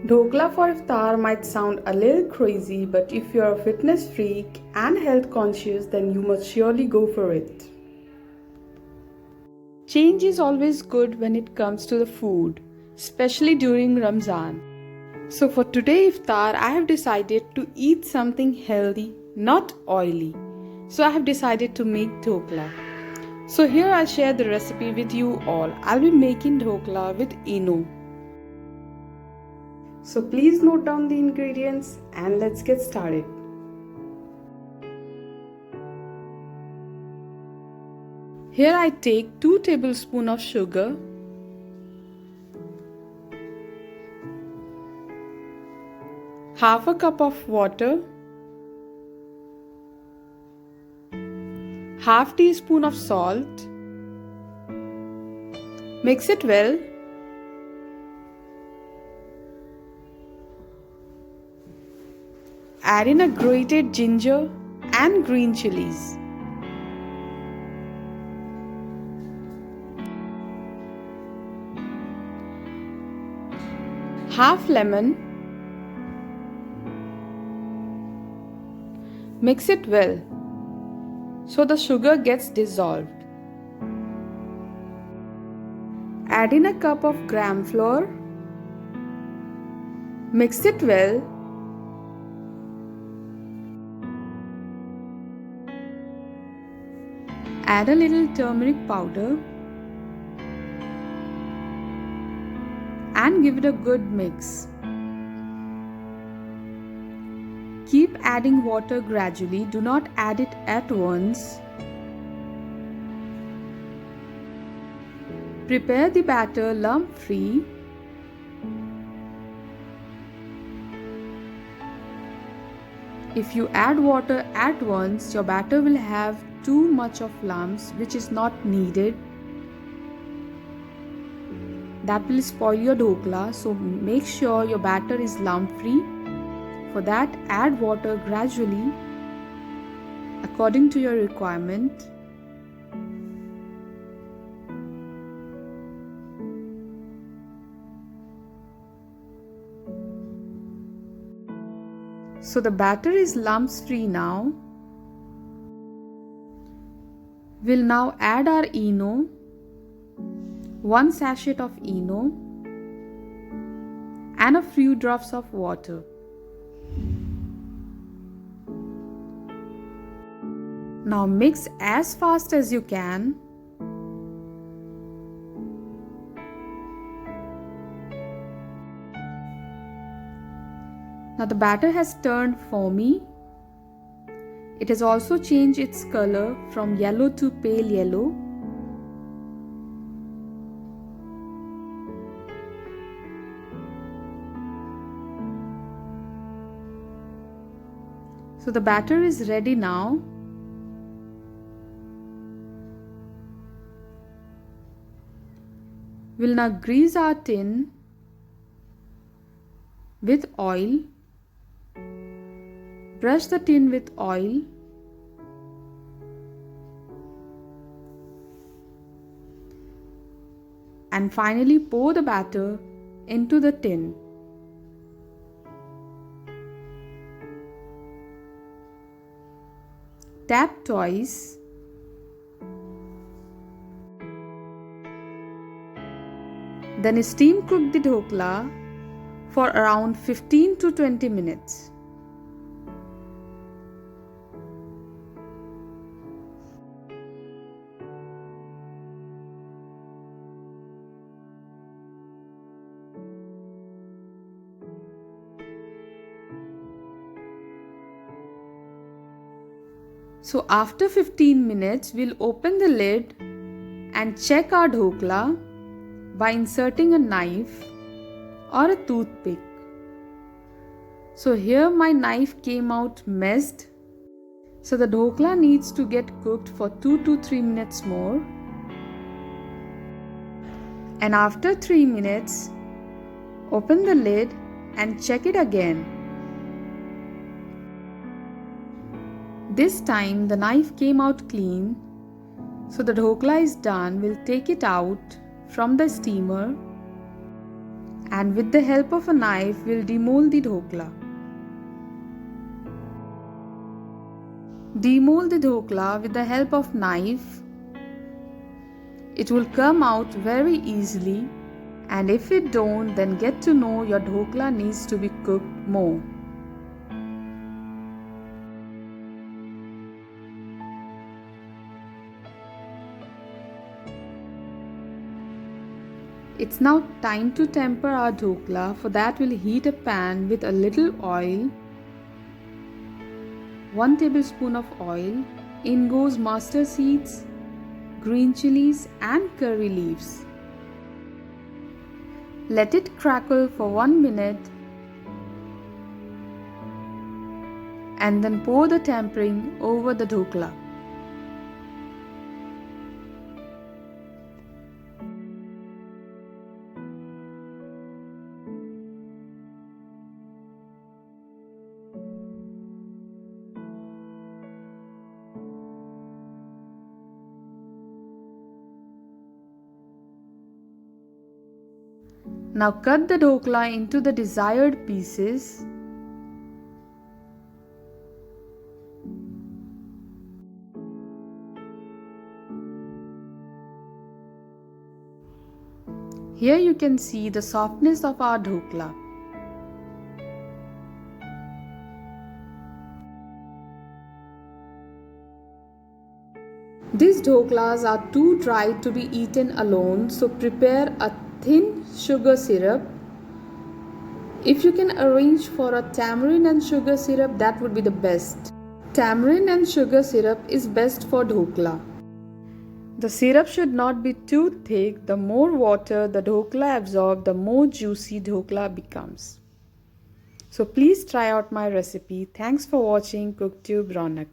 Dhokla for iftar might sound a little crazy, but if you're a fitness freak and health conscious, then you must surely go for it. Change is always good when it comes to the food, especially during Ramzan. So for today iftar, I have decided to eat something healthy, not oily. So I have decided to make dhokla. So here I'll share the recipe with you all. I'll be making dhokla with eno. So please note down the ingredients and let's get started. Here I take 2 tablespoons of sugar, half a cup of water, half teaspoon of salt. Mix it well. Add in a grated ginger and green chilies. Half lemon. Mix it well so the sugar gets dissolved. Add in a cup of gram flour. Mix it well. Add a little turmeric powder and give it a good mix. Keep adding water gradually, do not add it at once. Prepare the batter lump-free. If you add water at once, your batter will have too much of lumps, which is not needed. That will spoil your dhokla, so make sure your batter is lump-free. For that, add water gradually according to your requirement. So the batter is lumps-free now. We'll now add our eno, 1 sachet of eno and a few drops of water. Now mix as fast as you can. Now the batter has turned foamy. It has also changed its color from yellow to pale yellow. So the batter is ready now. We'll now grease our tin with oil. Brush the tin with oil. And finally pour the batter into the tin. Tap twice. Then steam cook the dhokla for around 15 to 20 minutes. So after 15 minutes, we'll open the lid and check our dhokla by inserting a knife or a toothpick. So here my knife came out messed. So the dhokla needs to get cooked for 2 to 3 minutes more. And after 3 minutes, open the lid and check it again. This time the knife came out clean. So the dhokla is done. We'll take it out from the steamer And with the help of a knife, we'll demold the dhokla. Demold the dhokla with the help of knife. It will come out very easily, and if it don't, then get to know your dhokla needs to be cooked more. It's now time to temper our dhokla. For that, we'll heat a pan with a little oil. 1 tablespoon of oil. In goes mustard seeds, green chilies and curry leaves. Let it crackle for 1 minute and then pour the tempering over the dhokla. Now cut the dhokla into the desired pieces. Here you can see the softness of our dhokla. These dhoklas are too dry to be eaten alone, so prepare a thin sugar syrup. If you can arrange for a tamarind and sugar syrup, that would be the best. Tamarind and sugar syrup is best for dhokla. The syrup should not be too thick. The more water the dhokla absorbs, the more juicy dhokla becomes. So please try out my recipe. Thanks for watching CookTube Ronak.